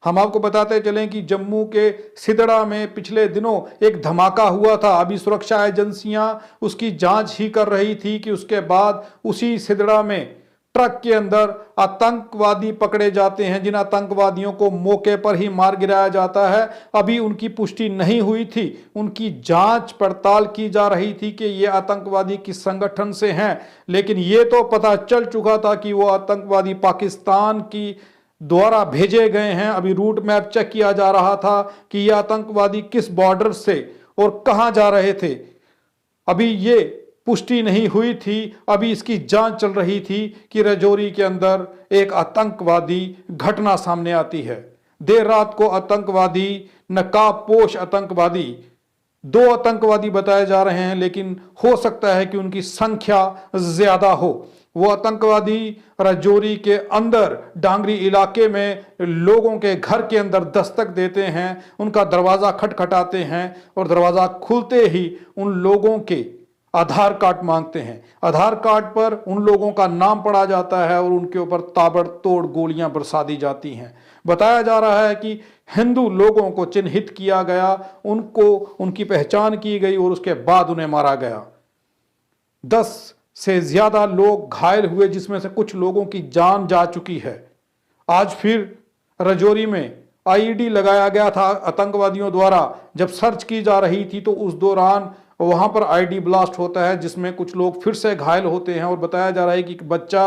हम आपको बताते चलें कि जम्मू के सिदड़ा में पिछले दिनों एक धमाका हुआ था। अभी सुरक्षा एजेंसियां उसकी जांच ही कर रही थी कि उसके बाद उसी सिदड़ा में ट्रक के अंदर आतंकवादी पकड़े जाते हैं, जिन आतंकवादियों को मौके पर ही मार गिराया जाता है। अभी उनकी पुष्टि नहीं हुई थी, उनकी जांच पड़ताल की जा रही थी कि ये आतंकवादी किस संगठन से हैं, लेकिन ये तो पता चल चुका था कि वो आतंकवादी पाकिस्तान की द्वारा भेजे गए हैं। अभी रूट मैप चेक किया जा रहा था कि ये आतंकवादी किस बॉर्डर से और कहां जा रहे थे। अभी ये पुष्टि नहीं हुई थी, अभी इसकी जांच चल रही थी कि राजौरी के अंदर एक आतंकवादी घटना सामने आती है। देर रात को आतंकवादी, नकाबपोश आतंकवादी, 2 आतंकवादी बताए जा रहे हैं, लेकिन हो सकता है कि उनकी संख्या ज्यादा हो। वो आतंकवादी राजौरी के अंदर डांगरी इलाके में लोगों के घर के अंदर दस्तक देते हैं, उनका दरवाजा खटखटाते हैं और दरवाजा खुलते ही उन लोगों के आधार कार्ड मांगते हैं। आधार कार्ड पर उन लोगों का नाम पढ़ा जाता है और उनके ऊपर ताबड़तोड़ गोलियां बरसा दी जाती हैं। बताया जा रहा है कि हिंदू लोगों को चिन्हित किया गया, उनको उनकी पहचान की गई और उसके बाद उन्हें मारा गया। 10 से ज्यादा लोग घायल हुए, जिसमें से कुछ लोगों की जान जा चुकी है। आज फिर राजौरी में आईईडी लगाया गया था आतंकवादियों द्वारा। जब सर्च की जा रही थी तो उस दौरान वहां पर आईडी ब्लास्ट होता है, जिसमें कुछ लोग फिर से घायल होते हैं और बताया जा रहा है कि एक बच्चा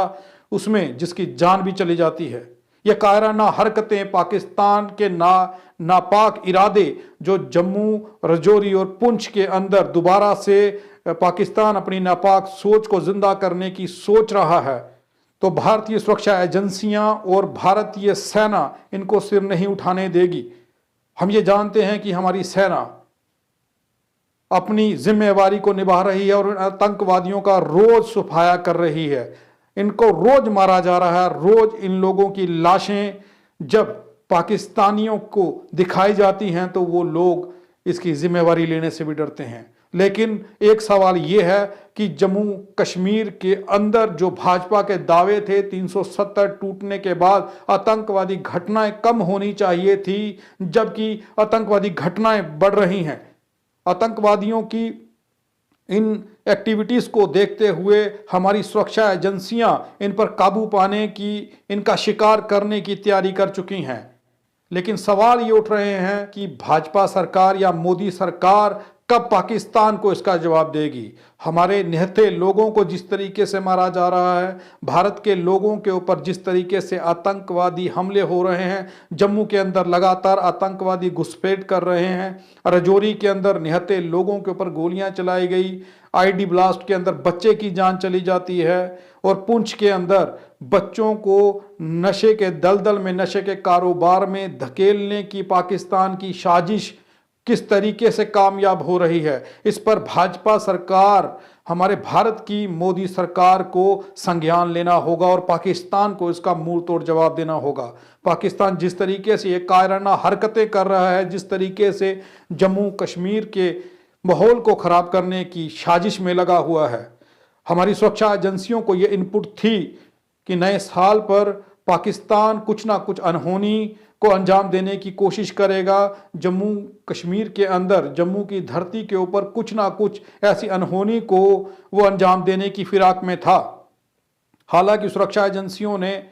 उसमें जिसकी जान भी चली जाती है। यह कायराना हरकतें, पाकिस्तान के नापाक इरादे जो जम्मू, राजौरी और पुंछ के अंदर दोबारा से पाकिस्तान अपनी नापाक सोच को जिंदा करने की सोच रहा है, तो भारतीय सुरक्षा एजेंसियां और भारतीय सेना इनको सिर नहीं उठाने देगी। हम ये जानते हैं कि हमारी सेना अपनी जिम्मेवारी को निभा रही है और आतंकवादियों का रोज सफाया कर रही है। इनको रोज मारा जा रहा है। रोज इन लोगों की लाशें जब पाकिस्तानियों को दिखाई जाती हैं तो वो लोग इसकी जिम्मेवारी लेने से भी डरते हैं। लेकिन एक सवाल ये है कि जम्मू कश्मीर के अंदर जो भाजपा के दावे थे 370 टूटने के बाद आतंकवादी घटनाएं कम होनी चाहिए थी, जबकि आतंकवादी घटनाएं बढ़ रही हैं। आतंकवादियों की इन एक्टिविटीज को देखते हुए हमारी सुरक्षा एजेंसियां इन पर काबू पाने की, इनका शिकार करने की तैयारी कर चुकी हैं। लेकिन सवाल ये उठ रहे हैं कि भाजपा सरकार या मोदी सरकार कब पाकिस्तान को इसका जवाब देगी। हमारे निहत्थे लोगों को जिस तरीके से मारा जा रहा है, भारत के लोगों के ऊपर जिस तरीके से आतंकवादी हमले हो रहे हैं, जम्मू के अंदर लगातार आतंकवादी घुसपैठ कर रहे हैं, राजौरी के अंदर निहत्थे लोगों के ऊपर गोलियां चलाई गई, आईडी ब्लास्ट के अंदर बच्चे की जान चली जाती है और पुंछ के अंदर बच्चों को नशे के दलदल में, नशे के कारोबार में धकेलने की पाकिस्तान की साजिश किस तरीके से कामयाब हो रही है, इस पर भाजपा सरकार, हमारे भारत की मोदी सरकार को संज्ञान लेना होगा और पाकिस्तान को इसका मुंह तोड़ जवाब देना होगा। पाकिस्तान जिस तरीके से ये कायराना हरकतें कर रहा है, जिस तरीके से जम्मू कश्मीर के माहौल को खराब करने की साजिश में लगा हुआ है, हमारी सुरक्षा एजेंसियों को ये इनपुट थी कि नए साल पर पाकिस्तान कुछ ना कुछ अनहोनी को अंजाम देने की कोशिश करेगा। जम्मू कश्मीर के अंदर, जम्मू की धरती के ऊपर कुछ ना कुछ ऐसी अनहोनी को वो अंजाम देने की फिराक में था। हालांकि सुरक्षा एजेंसियों ने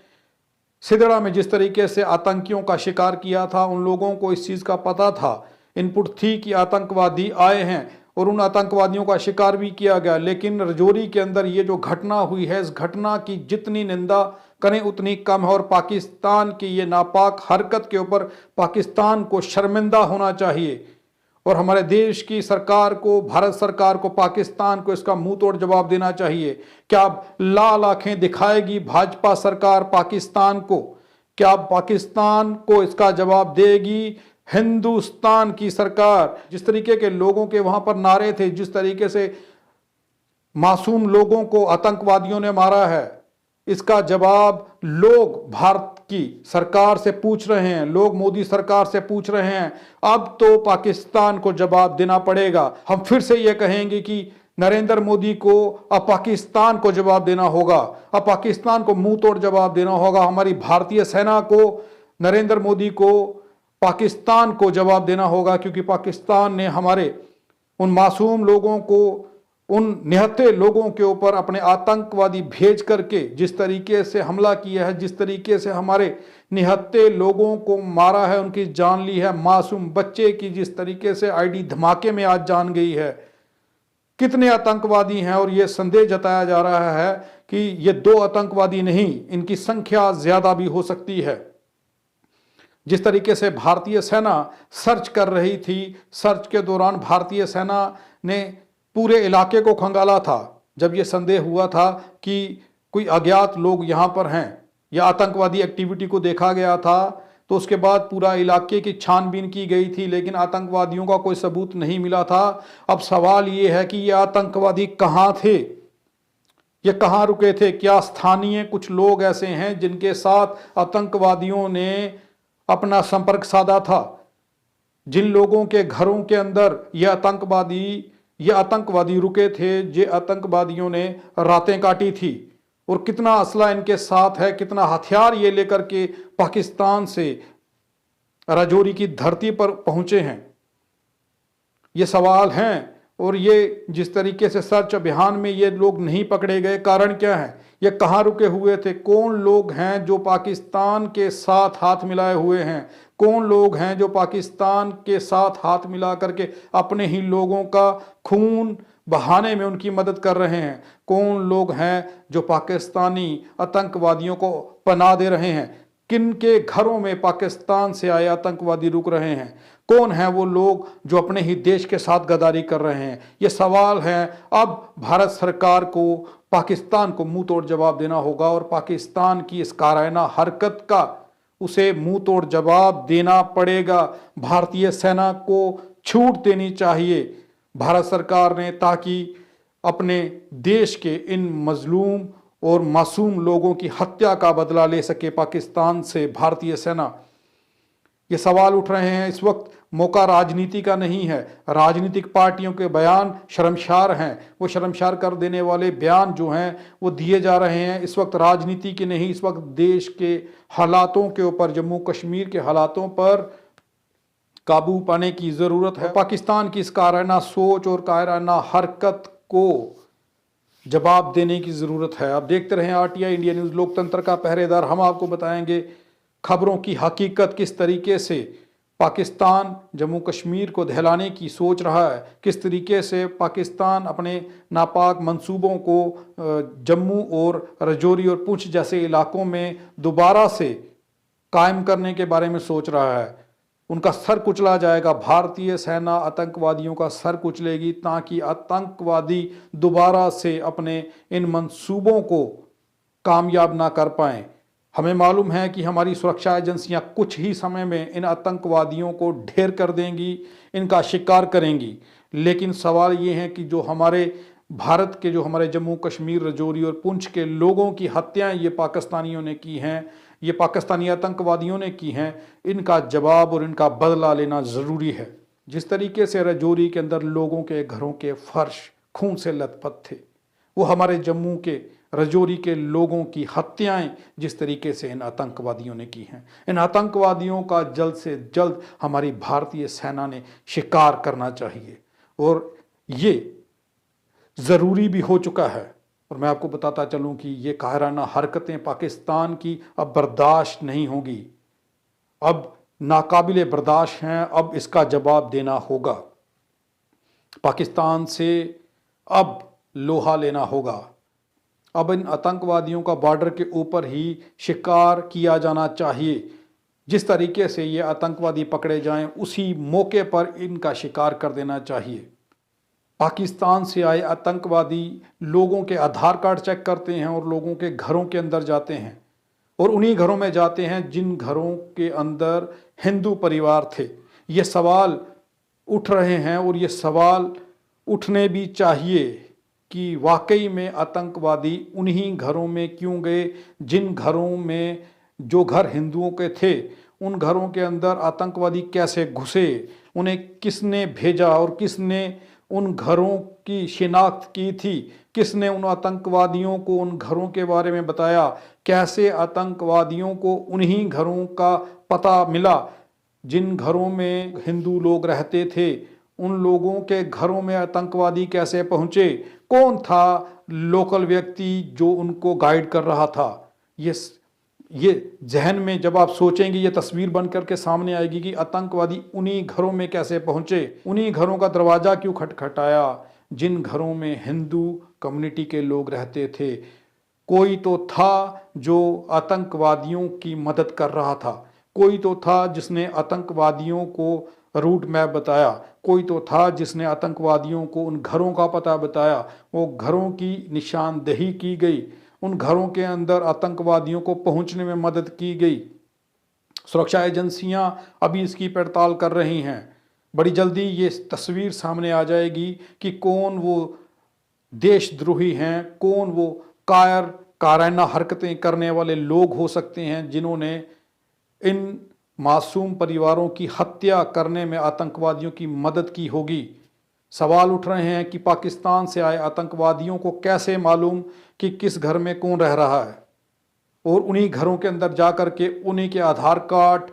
सिदड़ा में जिस तरीके से आतंकियों का शिकार किया था, उन लोगों को इस चीज़ का पता था, इनपुट थी कि आतंकवादी आए हैं और उन आतंकवादियों का शिकार भी किया गया। लेकिन राजौरी के अंदर ये जो घटना हुई है, इस घटना की जितनी निंदा करें उतनी कम है और पाकिस्तान की ये नापाक हरकत के ऊपर पाकिस्तान को शर्मिंदा होना चाहिए और हमारे देश की सरकार को, भारत सरकार को, पाकिस्तान को इसका मुंह तोड़ जवाब देना चाहिए। क्या लाल आंखें दिखाएगी भाजपा सरकार पाकिस्तान को? क्या पाकिस्तान को इसका जवाब देगी हिंदुस्तान की सरकार? जिस तरीके के लोगों के वहां पर नारे थे, जिस तरीके से मासूम लोगों को आतंकवादियों ने मारा है, इसका जवाब लोग भारत की सरकार से पूछ रहे हैं, लोग मोदी सरकार से पूछ रहे हैं। अब तो पाकिस्तान को जवाब देना पड़ेगा। हम फिर से यह कहेंगे कि नरेंद्र मोदी को अब पाकिस्तान को जवाब देना होगा, अब पाकिस्तान को मुंह तोड़ जवाब देना होगा। हमारी भारतीय सेना को नरेंद्र मोदी को पाकिस्तान को जवाब देना होगा, क्योंकि पाकिस्तान ने हमारे उन मासूम लोगों को, उन निहत्थे लोगों के ऊपर अपने आतंकवादी भेज करके जिस तरीके से हमला किया है, जिस तरीके से हमारे निहत्थे लोगों को मारा है, उनकी जान ली है, मासूम बच्चे की जिस तरीके से आईडी धमाके में आज जान गई है, कितने आतंकवादी हैं। और ये संदेह जताया जा रहा है कि ये 2 आतंकवादी नहीं, इनकी संख्या ज्यादा भी हो सकती है। जिस तरीके से भारतीय सेना सर्च कर रही थी, सर्च के दौरान भारतीय सेना ने पूरे इलाके को खंगाला था। जब यह संदेह हुआ था कि कोई अज्ञात लोग यहां पर हैं या आतंकवादी एक्टिविटी को देखा गया था, तो उसके बाद पूरा इलाके की छानबीन की गई थी, लेकिन आतंकवादियों का कोई सबूत नहीं मिला था। अब सवाल ये है कि ये आतंकवादी कहां थे, ये कहां रुके थे? क्या स्थानीय कुछ लोग ऐसे हैं जिनके साथ आतंकवादियों ने अपना संपर्क साधा था? जिन लोगों के घरों के अंदर ये आतंकवादी रुके थे, जे आतंकवादियों ने रातें काटी थी, और कितना असला इनके साथ है, कितना हथियार ये लेकर के पाकिस्तान से राजौरी की धरती पर पहुंचे हैं, ये सवाल हैं। और ये जिस तरीके से सर्च अभियान में ये लोग नहीं पकड़े गए, कारण क्या है? ये कहाँ रुके हुए थे? कौन लोग हैं जो पाकिस्तान के साथ हाथ मिलाए हुए हैं? कौन लोग हैं जो पाकिस्तान के साथ हाथ मिला करके अपने ही लोगों का खून बहाने में उनकी मदद कर रहे हैं? कौन लोग हैं जो पाकिस्तानी आतंकवादियों को पनाह दे रहे हैं? किन के घरों में पाकिस्तान से आए आतंकवादी रुक रहे हैं? कौन हैं वो लोग जो अपने ही देश के साथ गद्दारी कर रहे हैं? ये सवाल हैं। अब भारत सरकार को पाकिस्तान को मुंह तोड़ जवाब देना होगा, और पाकिस्तान की इस कायराना हरकत का उसे मुंह तोड़ जवाब देना पड़ेगा। भारतीय सेना को छूट देनी चाहिए भारत सरकार ने, ताकि अपने देश के इन मजलूम और मासूम लोगों की हत्या का बदला ले सके पाकिस्तान से भारतीय सेना। ये सवाल उठ रहे हैं। इस वक्त मौका राजनीति का नहीं है। राजनीतिक पार्टियों के बयान शर्मसार हैं, वो शर्मसार कर देने वाले बयान जो हैं वो दिए जा रहे हैं। इस वक्त राजनीति की नहीं, इस वक्त देश के हालातों के ऊपर, जम्मू कश्मीर के हालातों पर काबू पाने की ज़रूरत है। पाकिस्तान की इस कायराना सोच और कायराना हरकत को जवाब देने की ज़रूरत है। आप देखते रहें RTI इंडिया न्यूज़, लोकतंत्र का पहरेदार। हम आपको बताएंगे खबरों की हकीकत, किस तरीके से पाकिस्तान जम्मू कश्मीर को दहलाने की सोच रहा है, किस तरीके से पाकिस्तान अपने नापाक मंसूबों को जम्मू और राजौरी और पुंछ जैसे इलाकों में दोबारा से कायम करने के बारे में सोच रहा है। उनका सर कुचला जाएगा। भारतीय सेना आतंकवादियों का सर कुचलेगी, ताकि आतंकवादी दोबारा से अपने इन मंसूबों को कामयाब ना कर पाएं। हमें मालूम है कि हमारी सुरक्षा एजेंसियां कुछ ही समय में इन आतंकवादियों को ढेर कर देंगी, इनका शिकार करेंगी। लेकिन सवाल ये है कि जो हमारे भारत के, जो हमारे जम्मू कश्मीर, राजौरी और पुंछ के लोगों की हत्याएं ये पाकिस्तानियों ने की हैं, ये पाकिस्तानी आतंकवादियों ने की हैं, इनका जवाब और इनका बदला लेना ज़रूरी है। जिस तरीके से राजौरी के अंदर लोगों के घरों के फर्श खून से लथपथ थे, वो हमारे जम्मू के, राजौरी के लोगों की हत्याएं जिस तरीके से इन आतंकवादियों ने की हैं, इन आतंकवादियों का जल्द से जल्द हमारी भारतीय सेना ने शिकार करना चाहिए। और ये ज़रूरी भी हो चुका है। और मैं आपको बताता चलूं कि ये कायराना हरकतें पाकिस्तान की अब बर्दाश्त नहीं होगी, अब नाकाबिले बर्दाश्त हैं। अब इसका जवाब देना होगा। पाकिस्तान से अब लोहा लेना होगा। अब इन आतंकवादियों का बॉर्डर के ऊपर ही शिकार किया जाना चाहिए। जिस तरीके से ये आतंकवादी पकड़े जाएं, उसी मौके पर इनका शिकार कर देना चाहिए। पाकिस्तान से आए आतंकवादी लोगों के आधार कार्ड चेक करते हैं और लोगों के घरों के अंदर जाते हैं, और उन्हीं घरों में जाते हैं जिन घरों के अंदर हिंदू परिवार थे। ये सवाल उठ रहे हैं, और ये सवाल उठने भी चाहिए कि वाकई में आतंकवादी उन्हीं घरों में क्यों गए, जिन घरों में, जो घर हिंदुओं के थे, उन घरों के अंदर आतंकवादी कैसे घुसे, उन्हें किसने भेजा और किसने उन घरों की शिनाख्त की थी, किसने उन आतंकवादियों को उन घरों के बारे में बताया, कैसे आतंकवादियों को उन्हीं घरों का पता मिला जिन घरों में हिंदू लोग रहते थे, उन लोगों के घरों में आतंकवादी कैसे पहुंचे, कौन था लोकल व्यक्ति जो उनको गाइड कर रहा था। ये जहन में जब आप सोचेंगे ये तस्वीर बन करके सामने आएगी कि आतंकवादी उन्हीं घरों में कैसे पहुंचे, उन्हीं घरों का दरवाजा क्यों खटखटाया जिन घरों में हिंदू कम्युनिटी के लोग रहते थे। कोई तो था जो आतंकवादियों की मदद कर रहा था, कोई तो था जिसने आतंकवादियों को रूट मैप बताया, कोई तो था जिसने आतंकवादियों को उन घरों का पता बताया, वो घरों की निशानदेही की गई, उन घरों के अंदर आतंकवादियों को पहुंचने में मदद की गई। सुरक्षा एजेंसियां अभी इसकी पड़ताल कर रही हैं। बड़ी जल्दी ये तस्वीर सामने आ जाएगी कि कौन वो देशद्रोही हैं, कौन वो कायराना हरकतें करने वाले लोग हो सकते हैं जिन्होंने इन मासूम परिवारों की हत्या करने में आतंकवादियों की मदद की होगी। सवाल उठ रहे हैं कि पाकिस्तान से आए आतंकवादियों को कैसे मालूम कि किस घर में कौन रह रहा है, और उन्हीं घरों के अंदर जाकर के उन्हीं के आधार कार्ड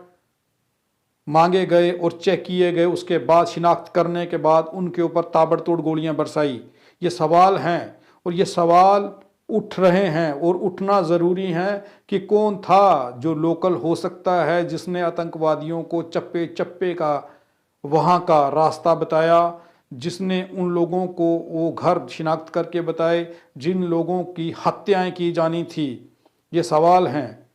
मांगे गए और चेक किए गए, उसके बाद शिनाख्त करने के बाद उनके ऊपर ताबड़तोड़ गोलियां बरसाई। ये सवाल हैं और ये सवाल उठ रहे हैं और उठना ज़रूरी है कि कौन था जो लोकल हो सकता है जिसने आतंकवादियों को चप्पे चप्पे का वहाँ का रास्ता बताया, जिसने उन लोगों को वो घर शिनाख्त करके बताए जिन लोगों की हत्याएं की जानी थी। ये सवाल हैं।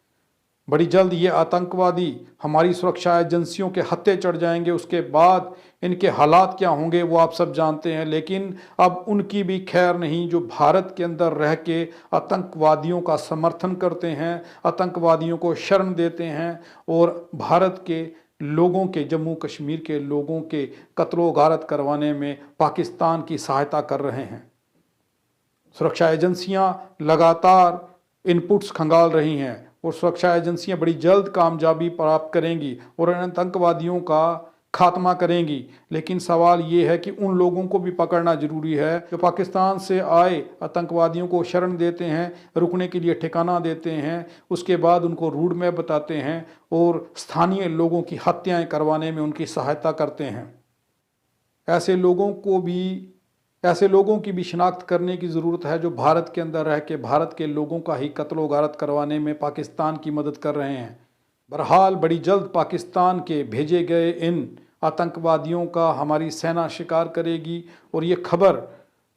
बड़ी जल्द ये आतंकवादी हमारी सुरक्षा एजेंसियों के हत्थे चढ़ जाएंगे, उसके बाद इनके हालात क्या होंगे वो आप सब जानते हैं। लेकिन अब उनकी भी खैर नहीं जो भारत के अंदर रह के आतंकवादियों का समर्थन करते हैं, आतंकवादियों को शरण देते हैं और भारत के लोगों के, जम्मू कश्मीर के लोगों के कत्लो गारत करवाने में पाकिस्तान की सहायता कर रहे हैं। सुरक्षा एजेंसियां लगातार इनपुट्स खंगाल रही हैं और सुरक्षा एजेंसियां बड़ी जल्द कामयाबी प्राप्त करेंगी और इन आतंकवादियों का खात्मा करेंगी। लेकिन सवाल ये है कि उन लोगों को भी पकड़ना जरूरी है जो पाकिस्तान से आए आतंकवादियों को शरण देते हैं, रुकने के लिए ठिकाना देते हैं, उसके बाद उनको रूट मैप बताते हैं और स्थानीय लोगों की हत्याएं करवाने में उनकी सहायता करते हैं। ऐसे लोगों की भी शिनाख्त करने की ज़रूरत है जो भारत के अंदर रह के भारत के लोगों का ही कत्लो गारत करवाने में पाकिस्तान की मदद कर रहे हैं। बहरहाल बड़ी जल्द पाकिस्तान के भेजे गए इन आतंकवादियों का हमारी सेना शिकार करेगी और ये खबर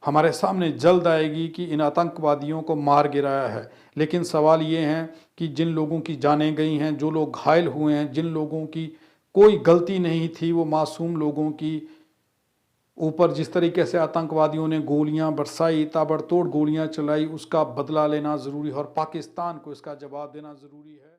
हमारे सामने जल्द आएगी कि इन आतंकवादियों को मार गिराया है। लेकिन सवाल ये है कि जिन लोगों की जानें गई हैं, जो लोग घायल हुए हैं, जिन लोगों की कोई गलती नहीं थी, वो मासूम लोगों की ऊपर जिस तरीके से आतंकवादियों ने गोलियां बरसाई, ताबड़तोड़ गोलियां चलाई, उसका बदला लेना ज़रूरी है और पाकिस्तान को इसका जवाब देना ज़रूरी है।